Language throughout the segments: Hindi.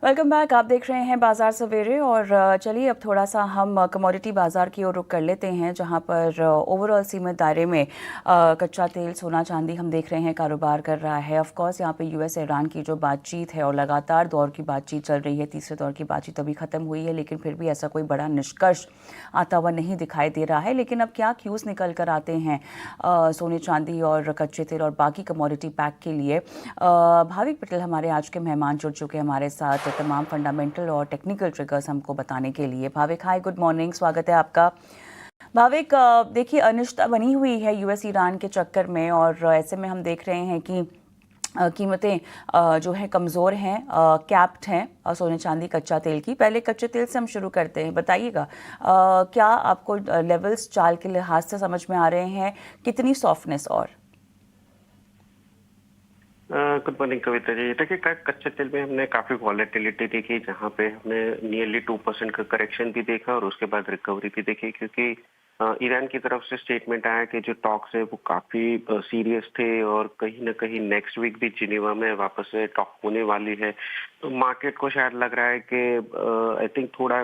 Welcome back. आप देख रहे हैं बाजार सवेरे और चलिए अब थोड़ा सा हम कमोडिटी बाजार की ओर रुख कर लेते हैं, जहां पर ओवरऑल सीमित दायरे में कच्चा तेल, सोना, चांदी हम देख रहे हैं कारोबार कर रहा है। ऑफ कोर्स यहाँ पे यूएस ईरान की जो बातचीत है और लगातार दौर की बातचीत चल रही है, तीसरे दौर की बातचीत अभी खत्म हुई है, लेकिन फिर भी ऐसा कोई बड़ा निष्कर्ष आता हुआ नहीं दिखाई दे रहा है। लेकिन अब क्या क्यूज निकल कर आते हैं सोने, चांदी और कच्चे तेल और बाकी कमोडिटी पैक के लिए। भाविक पटेल हमारे आज के मेहमान जुड़ चुके हैं हमारे साथ तमाम फंडामेंटल और टेक्निकल ट्रिगर्स हमको बताने के लिए। भाविक, हाय, गुड मॉर्निंग, स्वागत है आपका। भाविक, देखिए अनिश्चितता बनी हुई है यूएस ईरान के चक्कर में और ऐसे में हम देख रहे हैं कि कीमतें जो है कमज़ोर हैं, कैप्ड हैं सोने, चांदी, कच्चा तेल की। पहले कच्चे तेल से हम शुरू करते हैं। बताइएगा क्या आपको लेवल्स चाल के लिहाज से समझ में आ रहे हैं, कितनी सॉफ्टनेस? और गुड मॉर्निंग कविता जी। देखिए कच्चे तेल में हमने काफी वॉलेटिलिटी देखी, जहां पे हमने नियरली 2% का करेक्शन भी देखा और उसके बाद रिकवरी भी देखी, क्योंकि ईरान की तरफ से स्टेटमेंट आया कि जो टॉक्स है वो काफी सीरियस थे और कहीं ना कहीं नेक्स्ट वीक भी जिनेवा में वापस से टॉक होने वाली है। तो मार्केट को शायद लग रहा है कि आई थिंक थोड़ा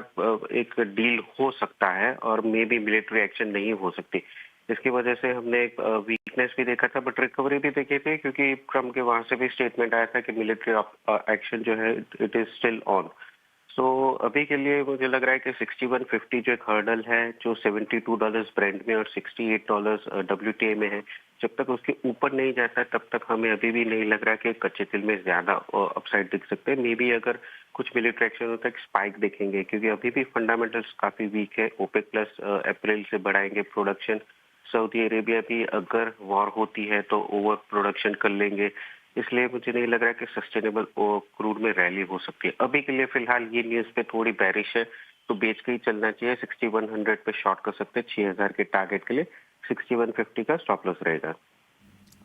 एक डील हो सकता है और मे बी मिलिट्री एक्शन नहीं हो सकती। इसकी वजह से हमने एक वीकनेस भी देखा था, बट रिकवरी भी देखी थी, क्योंकि ट्रम्प के वहां से भी स्टेटमेंट आया था कि मिलिट्री एक्शन जो है इट इज स्टिल ऑन। सो अभी के लिए मुझे लग रहा है कि 6150 जो एक हर्डल है, जो $72 ब्रेंट में और $68 WTI में है, जब तक उसके ऊपर नहीं जाता तब तक हमें अभी भी नहीं लग रहा कि कच्चे तेल में ज्यादा अपसाइड दिख सकते हैं। मे बी अगर कुछ मिलिट्री एक्शन होता है स्पाइक देखेंगे, क्योंकि अभी भी फंडामेंटल्स काफी वीक है। ओपेक प्लस अप्रैल से बढ़ाएंगे प्रोडक्शन। सऊदी अरेबिया भी अगर वॉर होती है तो ओवर प्रोडक्शन कर लेंगे, इसलिए मुझे नहीं लग रहा है कि सस्टेनेबल क्रूड में रैली हो सकती है। अभी के लिए फिलहाल ये न्यूज पे थोड़ी बैरिश है, तो बेच के ही चलना चाहिए। 6100 पे शॉर्ट कर सकते हैं 6000 के टारगेट के लिए। 6150 का स्टॉप लॉस रहेगा।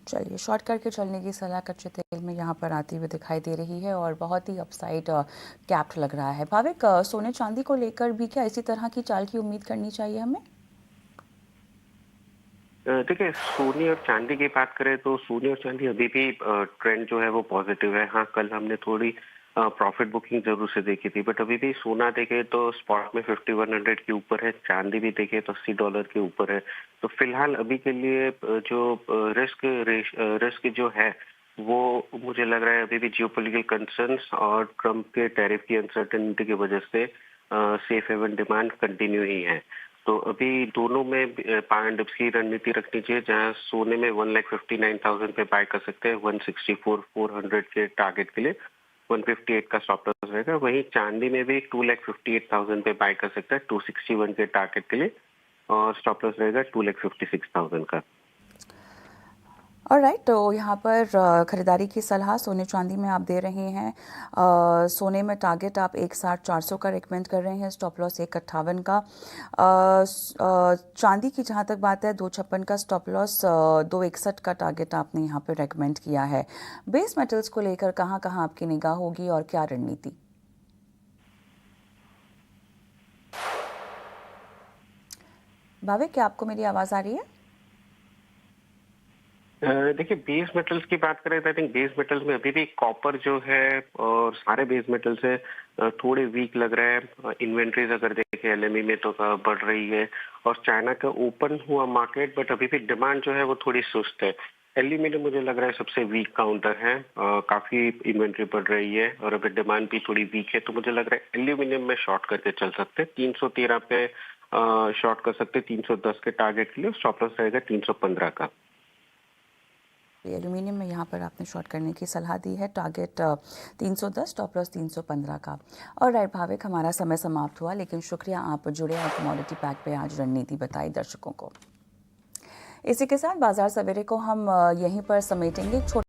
चलिए, शॉर्ट करके चलने की सलाह कच्चे तेल में यहाँ पर आती हुई दिखाई दे रही है और बहुत ही अपसाइड कैप्ड लग रहा है। भाविक, सोने चांदी को लेकर भी क्या इसी तरह की चाल की उम्मीद करनी चाहिए हमें? देखिए, सोने और चांदी की बात करें तो सोने और चांदी अभी भी ट्रेंड जो है वो पॉजिटिव है। हाँ, कल हमने थोड़ी प्रॉफिट बुकिंग जरूर से देखी थी, बट अभी भी सोना देखे तो स्पॉट में 5100 के ऊपर है, चांदी भी देखे तो $80 के ऊपर है। तो फिलहाल अभी के लिए जो रिस्क जो है वो मुझे लग रहा है अभी भी जियोपॉलिटिकल कंसर्न्स और ट्रम्प के टैरिफ की अनसर्टेनिटी की वजह से सेफ हेवन डिमांड कंटिन्यू ही है। तो अभी दोनों में बाय एंड डिप्स की रणनीति रखनी चाहिए, जहां सोने में 1,59,000 पे बाय कर सकते हैं 164,400 के टारगेट के लिए। 158 का स्टॉप लॉस रहेगा। वहीं चांदी में भी 2,58,000 पे बाय कर सकते हैं 261 के टारगेट के लिए, और स्टॉप लॉस रहेगा 2,56,000 का। ऑलराइट, तो यहाँ पर खरीदारी की सलाह सोने चांदी में आप दे रहे हैं। सोने में टारगेट आप 1,60,400 का रिकमेंड कर रहे हैं, स्टॉप लॉस 1,58 का। चांदी की जहाँ तक बात है 2,56 का स्टॉप लॉस, 2,61 का टारगेट आपने यहाँ पर रिकमेंड किया है। बेस मेटल्स को लेकर कहाँ कहाँ आपकी निगाह होगी और क्या रणनीति? भाविक, क्या आपको मेरी आवाज़ आ रही है? देखिए, बेस मेटल्स की बात करें तो आई थिंक बेस मेटल्स में अभी भी कॉपर जो है और सारे बेस मेटल्स है थोड़े वीक लग रहे हैं। इन्वेंट्रीज अगर देखें एलएमई में तो बढ़ रही है, और चाइना का ओपन हुआ मार्केट, बट अभी भी डिमांड जो है वो थोड़ी सुस्त है। एल्यूमिनियम मुझे लग रहा है सबसे वीक काउंटर है, काफी इन्वेंट्री बढ़ रही है और अभी डिमांड भी थोड़ी वीक है। तो मुझे लग रहा है एल्यूमिनियम में शॉर्ट करके चल सकते हैं। 313 पे शॉर्ट कर सकते हैं 310 के टारगेट के लिए। स्टॉप लॉस रहेगा 315 का। एल्यूमिनियम में यहाँ पर आपने शॉर्ट करने की सलाह दी है, टारगेट 310, स्टॉप लॉस 315 का। और राइट भाविक, हमारा समय समाप्त हुआ, लेकिन शुक्रिया आप जुड़े और कमोडिटी पैक पे आज रणनीति बताई दर्शकों को। इसी के साथ बाजार सवेरे को हम यहीं पर समेटेंगे।